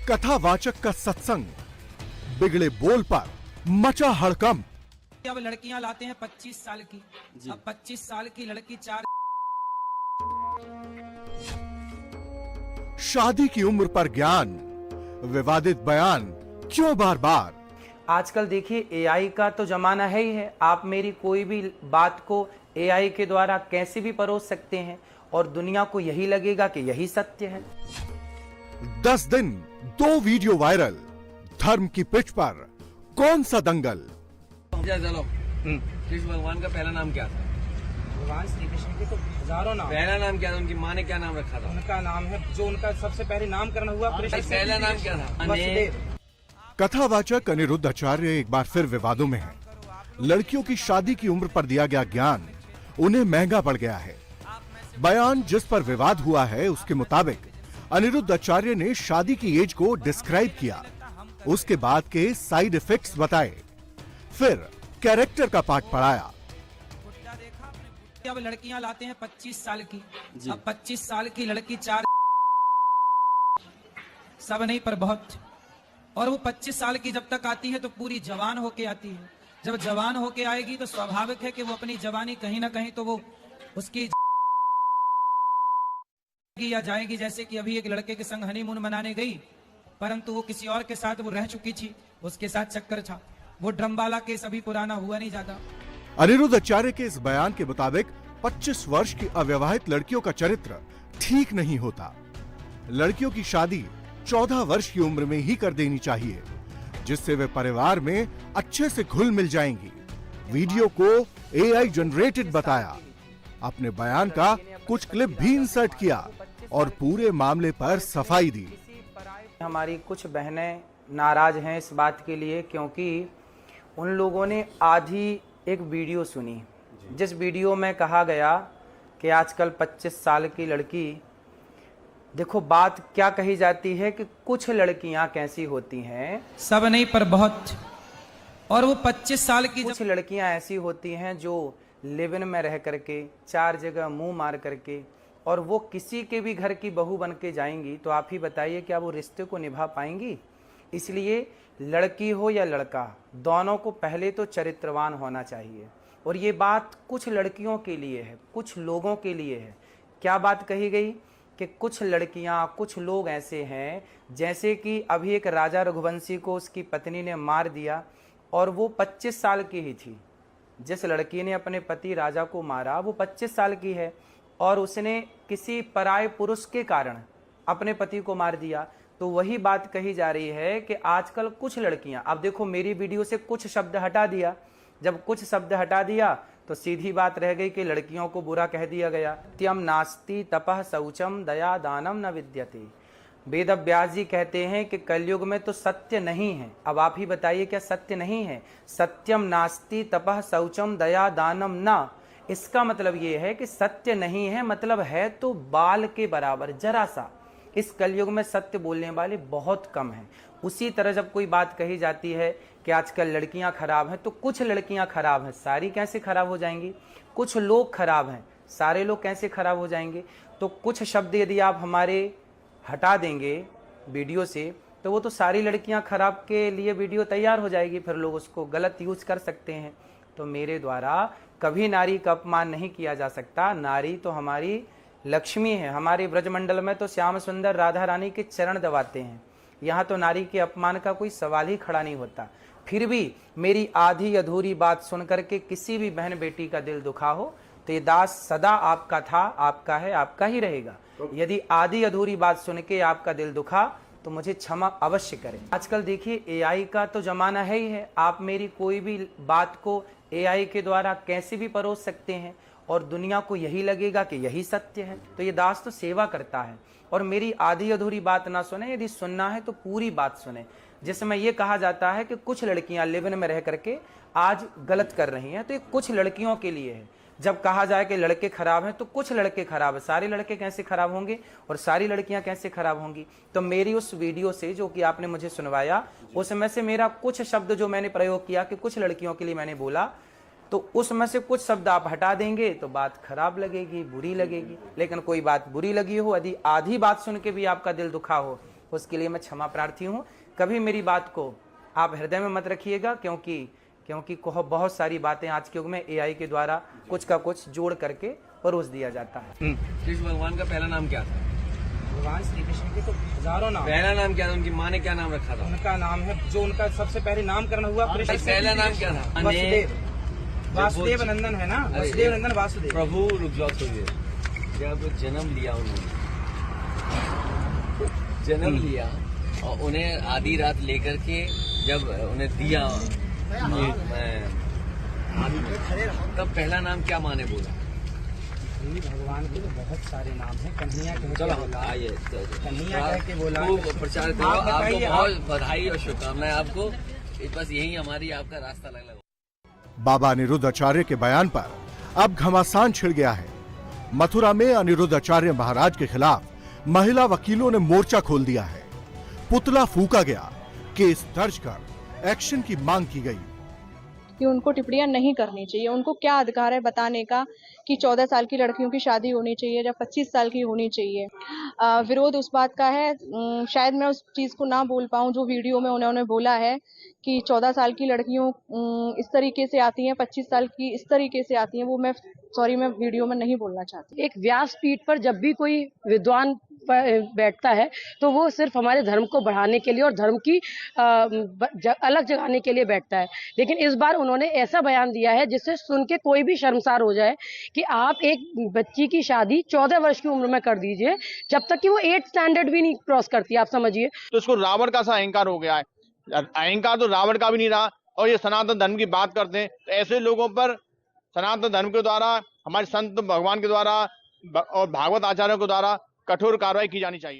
कथावाचक का सत्संग, बिगड़े बोल पर मचा हड़कंप। अब लड़कियां लाते हैं 25 साल की। अब 25 साल की लड़की 4 शादी की उम्र पर ज्ञान, विवादित बयान क्यों बार बार? आजकल देखिए एआई का तो जमाना है ही है। आप मेरी कोई भी बात को एआई के द्वारा कैसे भी परोस सकते हैं और दुनिया को यही लगेगा कि यही सत्य है। 10 दिन 2 वीडियो वायरल, धर्म की पिच पर कौन सा दंगल? चलो कृष्ण भगवान का पहला नाम क्या था? भगवान श्री कृष्ण के तो हजारों नाम। पहला नाम क्या था? उनकी माँ ने क्या नाम रखा था? उनका नाम है जो उनका सबसे पहले नामकरण हुआ कृष्ण। पहला नाम क्या था? वसुदेव। कथावाचक अनिरुद्ध आचार्य एक बार फिर विवादों में हैं। लड़कियों की शादी की उम्र पर दिया गया ज्ञान उन्हें महंगा पड़ गया है। बयान जिस पर विवाद हुआ है उसके मुताबिक अनिरुद्ध आचार्य ने शादी की एज को डिस्क्राइब किया, उसके बाद के साइड इफेक्ट्स बताए, फिर कैरेक्टर का पाठ पढ़ाया। अब लड़कियां लाते हैं 25 साल की। अब 25 साल की लड़की 4 सब नहीं पर बहुत। और वो 25 साल की जब तक आती है तो पूरी जवान होके आती है। जब जवान होके आएगी तो स्वाभाविक है कि वो अपनी जवानी कहीं ना कहीं तो वो उसकी या जाएगी। जैसे कि अभी एक लड़के के संग हनीमून मनाने गई, परंतु वो किसी और के साथ वो रह चुकी थी, उसके साथ चक्कर था। वो ड्रमवाला केस अभी पुराना हुआ नहीं ज्यादा। अनिरुद्ध आचार्य के इस बयान के मुताबिक 25 वर्ष की अविवाहित लड़कियों का चरित्र ठीक नहीं होता। लड़कियों की शादी 14 वर्ष की उम्र में ही कर देनी चाहिए, जिससे वे परिवार में अच्छे से घुल मिल जाएंगी। वीडियो को एआई जनरेटेड बताया, अपने बयान का कुछ क्लिप भी इंसर्ट किया और पूरे मामले पर सफाई दी। हमारी कुछ बहनें नाराज हैं इस बात के लिए क्योंकि उन लोगों ने आधी एक वीडियो सुनी, जिस वीडियो में कहा गया कि आजकल 25 साल की लड़की, देखो बात क्या कही जाती है कि कुछ लड़कियां कैसी होती हैं, सब नहीं पर बहुत। और वो 25 साल की कुछ लड़कियां ऐसी होती हैं जो लिव इन में रह करके 4 जगह मुंह मार करके और वो किसी के भी घर की बहू बन के जाएंगी, तो आप ही बताइए क्या वो रिश्ते को निभा पाएंगी? इसलिए लड़की हो या लड़का, दोनों को पहले तो चरित्रवान होना चाहिए। और ये बात कुछ लड़कियों के लिए है, कुछ लोगों के लिए है। क्या बात कही गई कि कुछ लड़कियां, कुछ लोग ऐसे हैं, जैसे कि अभी एक राजा रघुवंशी को उसकी पत्नी ने मार दिया और वो 25 साल की ही थी। जिस लड़की ने अपने पति राजा को मारा वो 25 साल की है और उसने किसी पराये पुरुष के कारण अपने पति को मार दिया। तो वही बात कही जा रही है कि आजकल कुछ लड़कियां, अब देखो मेरी वीडियो से कुछ शब्द हटा दिया, जब कुछ शब्द हटा दिया तो सीधी बात रह गई कि लड़कियों को बुरा कह दिया गया। त्यम नास्ति तपः शौचम दया दानम न विद्यते। वेद व्यास जी कहते हैं कि कलयुग में तो सत्य नहीं है। अब आप ही बताइए क्या सत्य नहीं है? सत्यम नास्ति तपः शौचम दया दानम न, इसका मतलब ये है कि सत्य नहीं है, मतलब है तो बाल के बराबर, जरा सा। इस कलयुग में सत्य बोलने वाले बहुत कम हैं। उसी तरह जब कोई बात कही जाती है कि आजकल लड़कियां खराब हैं, तो कुछ लड़कियां खराब हैं, सारी कैसे खराब हो जाएंगी? कुछ लोग खराब हैं, सारे लोग कैसे खराब हो जाएंगे? तो कुछ शब्द यदि आप हमारे हटा देंगे वीडियो से तो वो तो सारी लड़कियां खराब के लिए वीडियो तैयार हो जाएगी, फिर लोग उसको गलत यूज कर सकते हैं। तो मेरे द्वारा कभी नारी का अपमान नहीं किया जा सकता। नारी तो हमारी लक्ष्मी है। हमारे ब्रजमंडल में तो श्याम सुंदर राधा रानी के चरण दबाते हैं, यहाँ तो नारी के अपमान का कोई सवाल ही खड़ा नहीं होता। फिर भी मेरी आधी अधूरी बात सुन करके किसी भी बहन बेटी का दिल दुखा हो तो ये दास सदा आपका था, आपका है, आपका ही रहेगा। यदि आधी अधूरी बात सुन के आपका दिल दुखा तो मुझे क्षमा अवश्य करें। आजकल देखिए एआई का तो जमाना है ही है। आप मेरी कोई भी बात को एआई के द्वारा कैसे भी परोस सकते हैं और दुनिया को यही लगेगा कि यही सत्य है। तो ये दास तो सेवा करता है और मेरी आधी अधूरी बात ना सुने, यदि सुनना है तो पूरी बात सुने। जिसमें यह कहा जाता है कि कुछ लड़कियां लिव इन में रह करके आज गलत कर रही हैं, तो ये कुछ लड़कियों के लिए है। जब कहा जाए कि लड़के खराब हैं तो कुछ लड़के खराब है, सारे लड़के कैसे खराब होंगे और सारी लड़कियां कैसे खराब होंगी? तो मेरी उस वीडियो से जो कि आपने मुझे सुनवाया, उसमें से मेरा कुछ शब्द जो मैंने प्रयोग किया कि कुछ लड़कियों के लिए मैंने बोला, तो उसमें से कुछ शब्द आप हटा देंगे तो बात खराब लगेगी, बुरी लगेगी। लेकिन कोई बात बुरी लगी हो, यदि आधी बात सुन के भी आपका दिल दुखा हो उसके लिए मैं क्षमा प्रार्थी हूँ। कभी मेरी बात को आप हृदय में मत रखिएगा, क्योंकि बहुत सारी बातें आज के युग में AI के द्वारा कुछ का कुछ जोड़ करके परोस दिया जाता है। कृष्ण भगवान का पहला नाम क्या था? भगवान श्री कृष्ण के तो हजारों नाम। पहला नाम क्या था? उनकी माँ ने क्या नाम रखा था? उनका नाम है, जो उनका सबसे पहले नामकरण हुआ पहला नाम क्या था? वासुदेव नंदन है ना, वासुदेव नंदन वासुदेव। प्रभु रुक जाओ सुनिए, जब जन्म लिया उन्होंने, जन्म लिया और उन्हें आधी रात लेकर के जब उन्हें दिया तब पहला नाम क्या माँ ने बोला? भगवान के तो बहुत सारे नाम हैं। कन्हैया कह के चलो बोला, आइए, कन्हैया कह के बोला। खूब प्रचार करो। आपको बहुत बधाई और शुभकामनाएं। आपको बस यही हमारी आपका रास्ता लगा। बाबा अनिरुद्धाचार्य के बयान पर अब घमासान छिड़ गया है। मथुरा में अनिरुद्धाचार्य महाराज के खिलाफ महिला वकीलों ने मोर्चा खोल दिया है। पुतला फूका गया, केस दर्ज कर एक्शन की मांग की गई कि उनको टिप्पणियां नहीं करनी चाहिए। उनको क्या अधिकार है बताने का कि 14 साल की लड़कियों की शादी होनी चाहिए या 25 साल की होनी चाहिए। विरोध उस बात का है, शायद मैं उस चीज को ना बोल पाऊं जो वीडियो में उन्होंने बोला है कि 14 साल की लड़कियों इस तरीके से आती हैं, 25 साल की इस तरीके से आती हैं। वो मैं वीडियो में नहीं बोलना चाहती। एक व्यासपीठ पर जब भी कोई विद्वान बैठता है तो वो सिर्फ हमारे धर्म को बढ़ाने के लिए और धर्म की अलग जगाने के लिए बैठता है। लेकिन इस बार उन्होंने ऐसा बयान दिया है जिससे सुन के कोई भी शर्मसार हो जाए कि आप एक बच्ची की शादी 14 वर्ष की उम्र में कर दीजिए, जब तक कि वो 8th स्टैंडर्ड भी नहीं क्रॉस करती। आप समझिए, तो इसको रावण का सा अहंकार हो गया है। अहंकार तो रावण का भी नहीं रहा, और ये सनातन धर्म की बात करते हैं। तो ऐसे लोगों पर सनातन धर्म के द्वारा, हमारे संत भगवान के द्वारा और भागवत आचार्यों के द्वारा कठोर कार्रवाई की जानी चाहिए।